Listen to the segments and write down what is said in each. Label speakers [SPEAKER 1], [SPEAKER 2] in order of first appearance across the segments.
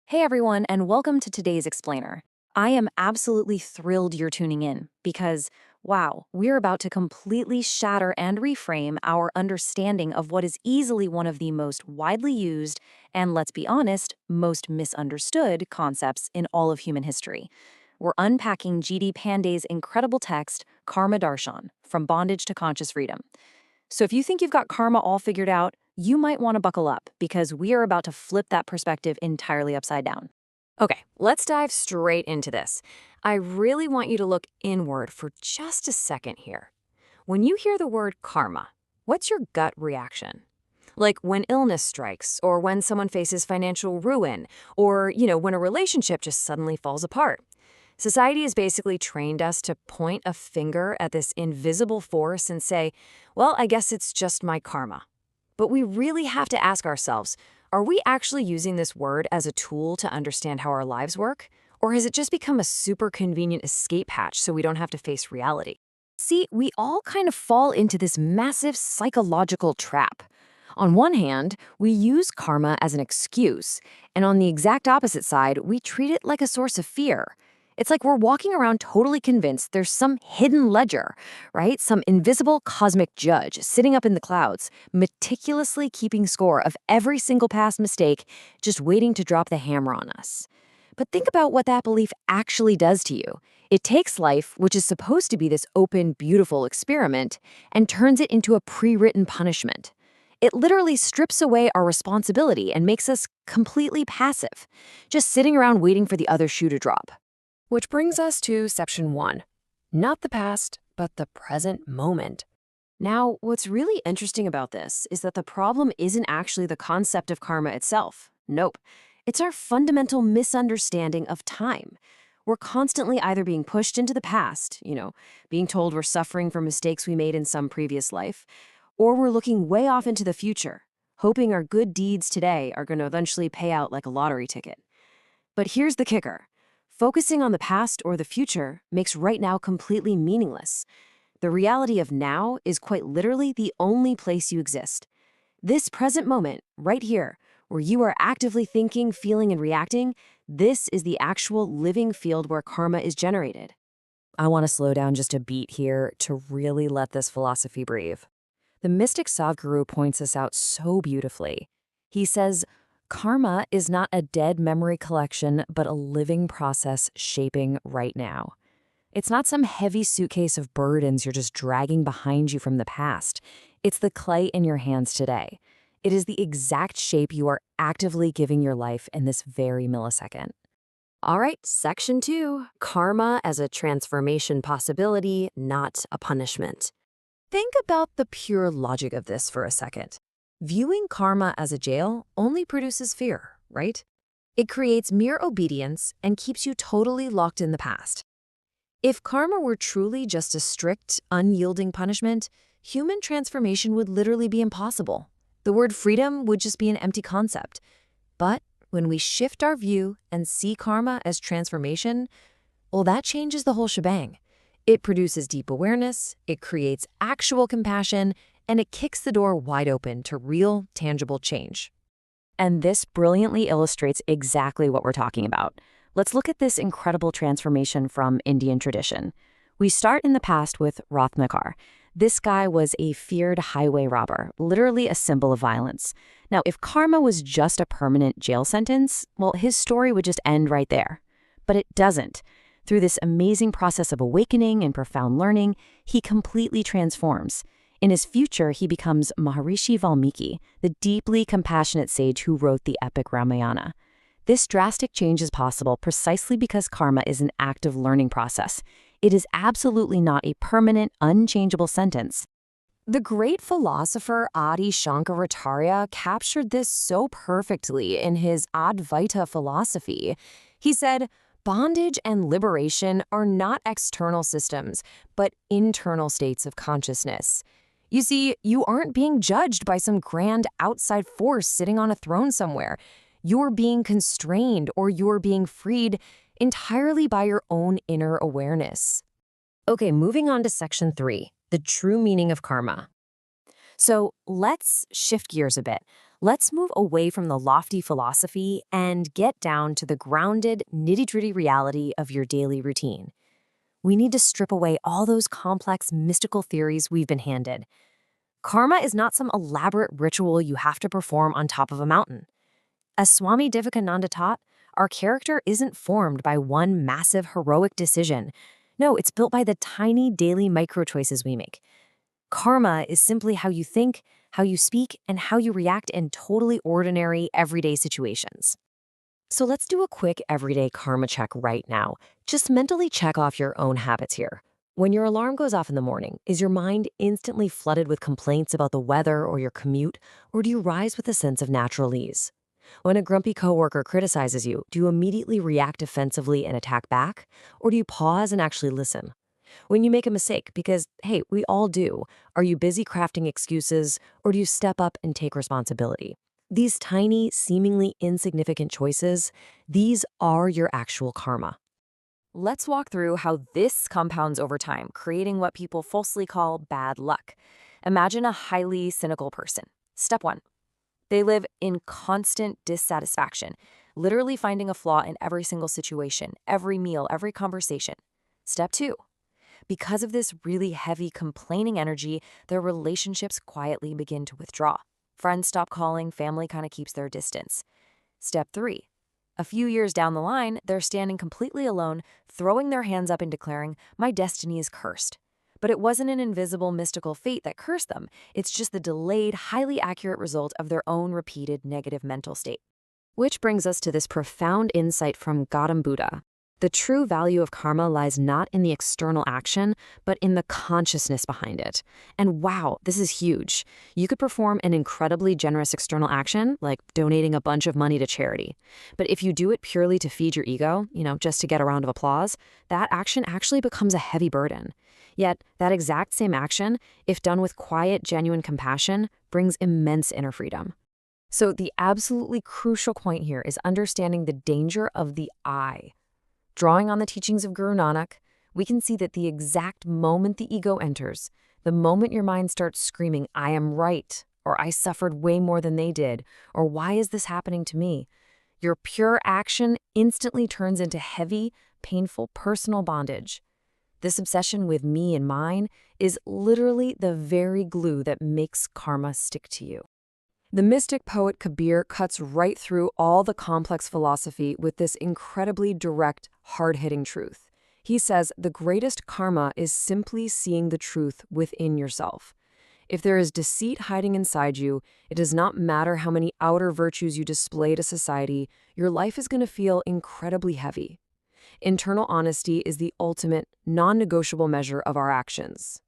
[SPEAKER 1] Hey everyone, and welcome to today's Explainer. I am absolutely thrilled you're tuning in because, wow, we're about to completely shatter and reframe our understanding of what is easily one of the most widely used and, let's be honest, most misunderstood concepts in all of human history. We're unpacking G.D. Pandey's incredible text, Karma Darshan, From Bondage to Conscious Freedom. So if you think you've got karma all figured out, you might want to buckle up because we are about to flip that perspective entirely upside down.
[SPEAKER 2] Okay, let's dive straight into this. I really want you to look inward for just a second here. When you hear the word karma, what's your gut reaction? Like when illness strikes, or when someone faces financial ruin, or, when a relationship just suddenly falls apart. Society has basically trained us to point a finger at this invisible force and say, well, I guess it's just my karma. But we really have to ask ourselves, are we actually using this word as a tool to understand how our lives work? Or has it just become a super convenient escape hatch so we don't have to face reality?
[SPEAKER 1] See, we all kind of fall into this massive psychological trap. On one hand, we use karma as an excuse, and on the exact opposite side, we treat it like a source of fear. It's like we're walking around totally convinced there's some hidden ledger, right? Some invisible cosmic judge sitting up in the clouds, meticulously keeping score of every single past mistake, just waiting to drop the hammer on us. But think about what that belief actually does to you. It takes life, which is supposed to be this open, beautiful experiment, and turns it into a pre-written punishment. It literally strips away our responsibility and makes us completely passive, just sitting around waiting for the other shoe to drop.
[SPEAKER 2] Which brings us to section 1. Not the past, but the present moment.
[SPEAKER 1] Now, what's really interesting about this is that the problem isn't actually the concept of karma itself. Nope. It's our fundamental misunderstanding of time. We're constantly either being pushed into the past, being told we're suffering for mistakes we made in some previous life, or we're looking way off into the future, hoping our good deeds today are going to eventually pay out like a lottery ticket. But here's the kicker. Focusing on the past or the future makes right now completely meaningless. The reality of now is quite literally the only place you exist. This present moment, right here, where you are actively thinking, feeling, and reacting, this is the actual living field where karma is generated.
[SPEAKER 2] I want to slow down just a beat here to really let this philosophy breathe. The mystic Sadhguru points this out so beautifully. He says, karma is not a dead memory collection, but a living process shaping right now. It's not some heavy suitcase of burdens you're just dragging behind you from the past. It's the clay in your hands today. It is the exact shape you are actively giving your life in this very millisecond. All right, section 2, karma as a transformation possibility, not a punishment. Think about the pure logic of this for a second. Viewing karma as a jail only produces fear, right? It creates mere obedience and keeps you totally locked in the past. If karma were truly just a strict, unyielding punishment, human transformation would literally be impossible. The word freedom would just be an empty concept. But when we shift our view and see karma as transformation, well, that changes the whole shebang. It produces deep awareness, it creates actual compassion, and it kicks the door wide open to real, tangible change.
[SPEAKER 1] And this brilliantly illustrates exactly what we're talking about. Let's look at this incredible transformation from Indian tradition. We start in the past with Ratnakar. This guy was a feared highway robber, literally a symbol of violence. Now, if karma was just a permanent jail sentence, well, his story would just end right there. But it doesn't. Through this amazing process of awakening and profound learning, he completely transforms. In his future, he becomes Maharishi Valmiki, the deeply compassionate sage who wrote the epic Ramayana. This drastic change is possible precisely because karma is an active learning process. It is absolutely not a permanent, unchangeable sentence.
[SPEAKER 2] The great philosopher Adi Shankaracharya captured this so perfectly in his Advaita philosophy. He said, bondage and liberation are not external systems, but internal states of consciousness. You see, you aren't being judged by some grand outside force sitting on a throne somewhere. You're being constrained or you're being freed entirely by your own inner awareness. Okay, moving on to section 3, the true meaning of karma.
[SPEAKER 1] So let's shift gears a bit.
[SPEAKER 2] Let's move away from the lofty philosophy and get down to the grounded, nitty-gritty reality of your daily routine. We need to strip away all those complex, mystical theories we've been handed. Karma is not some elaborate ritual you have to perform on top of a mountain. As Swami Vivekananda taught, our character isn't formed by one massive heroic decision. No, it's built by the tiny daily micro choices we make. Karma is simply how you think, how you speak, and how you react in totally ordinary, everyday situations. So let's do a quick everyday karma check right now. Just mentally check off your own habits here. When your alarm goes off in the morning, is your mind instantly flooded with complaints about the weather or your commute, or do you rise with a sense of natural ease? When a grumpy coworker criticizes you, do you immediately react defensively and attack back, or do you pause and actually listen? When you make a mistake, because, hey, we all do, are you busy crafting excuses, or do you step up and take responsibility? These tiny, seemingly insignificant choices, these are your actual karma. Let's walk through how this compounds over time, creating what people falsely call bad luck. Imagine a highly cynical person. Step 1. They live in constant dissatisfaction, literally finding a flaw in every single situation, every meal, every conversation. Step 2. Because of this really heavy complaining energy, their relationships quietly begin to withdraw. Friends stop calling, family kind of keeps their distance. Step 3. A few years down the line, they're standing completely alone, throwing their hands up and declaring, "My destiny is cursed." But it wasn't an invisible, mystical fate that cursed them. It's just the delayed, highly accurate result of their own repeated negative mental state. Which brings us to this profound insight from Gautam Buddha. The true value of karma lies not in the external action, but in the consciousness behind it. And wow, this is huge. You could perform an incredibly generous external action, like donating a bunch of money to charity. But if you do it purely to feed your ego, just to get a round of applause, that action actually becomes a heavy burden. Yet, that exact same action, if done with quiet, genuine compassion, brings immense inner freedom. So the absolutely crucial point here is understanding the danger of the I. Drawing on the teachings of Guru Nanak, we can see that the exact moment the ego enters, the moment your mind starts screaming, "I am right," or "I suffered way more than they did," or "Why is this happening to me?" your pure action instantly turns into heavy, painful personal bondage. This obsession with me and mine is literally the very glue that makes karma stick to you. The mystic poet Kabir cuts right through all the complex philosophy with this incredibly direct, hard-hitting truth. He says the greatest karma is simply seeing the truth within yourself. If there is deceit hiding inside you, it does not matter how many outer virtues you display to society, your life is going to feel incredibly heavy. Internal honesty is the ultimate, non-negotiable measure of our actions.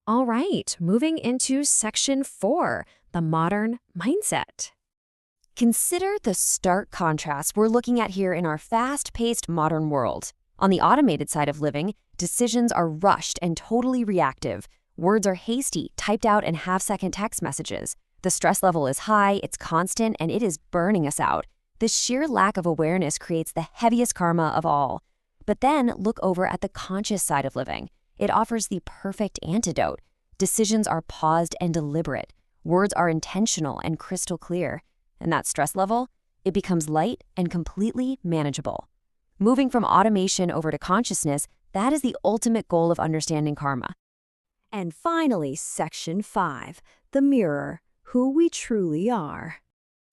[SPEAKER 2] All right, moving into section 4, the modern mindset. Consider the stark contrast we're looking at here in our fast-paced modern world. On the automated side of living, decisions are rushed and totally reactive. Words are hasty, typed out in half-second text messages. The stress level is high, it's constant, and it is burning us out. This sheer lack of awareness creates the heaviest karma of all. But then look over at the conscious side of living. It offers the perfect antidote. Decisions are paused and deliberate. Words are intentional and crystal clear. And that stress level, it becomes light and completely manageable. Moving from automation over to consciousness, that is the ultimate goal of understanding karma. And finally, section 5, the mirror, who we truly are.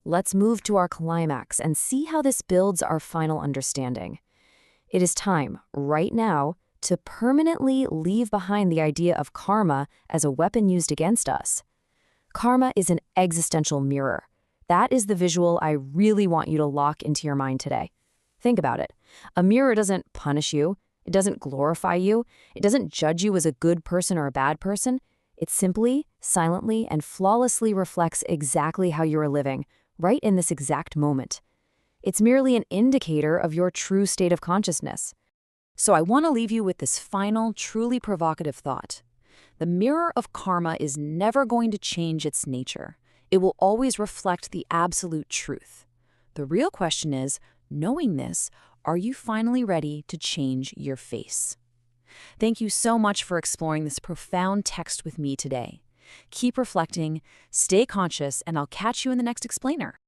[SPEAKER 2] Let's move to our climax and see how this builds our final understanding. It is time, right now, to permanently leave behind the idea of karma as a weapon used against us. Karma is an existential mirror. That is the visual I really want you to lock into your mind today. Think about it. A mirror doesn't punish you. It doesn't glorify you. It doesn't judge you as a good person or a bad person. It simply, silently, and flawlessly reflects exactly how you are living, right in this exact moment. It's merely an indicator of your true state of consciousness. So I want to leave you with this final, truly provocative thought. The mirror of karma is never going to change its nature. It will always reflect the absolute truth. The real question is, knowing this, are you finally ready to change your face? Thank you so much for exploring this profound text with me today. Keep reflecting, stay conscious, and I'll catch you in the next explainer.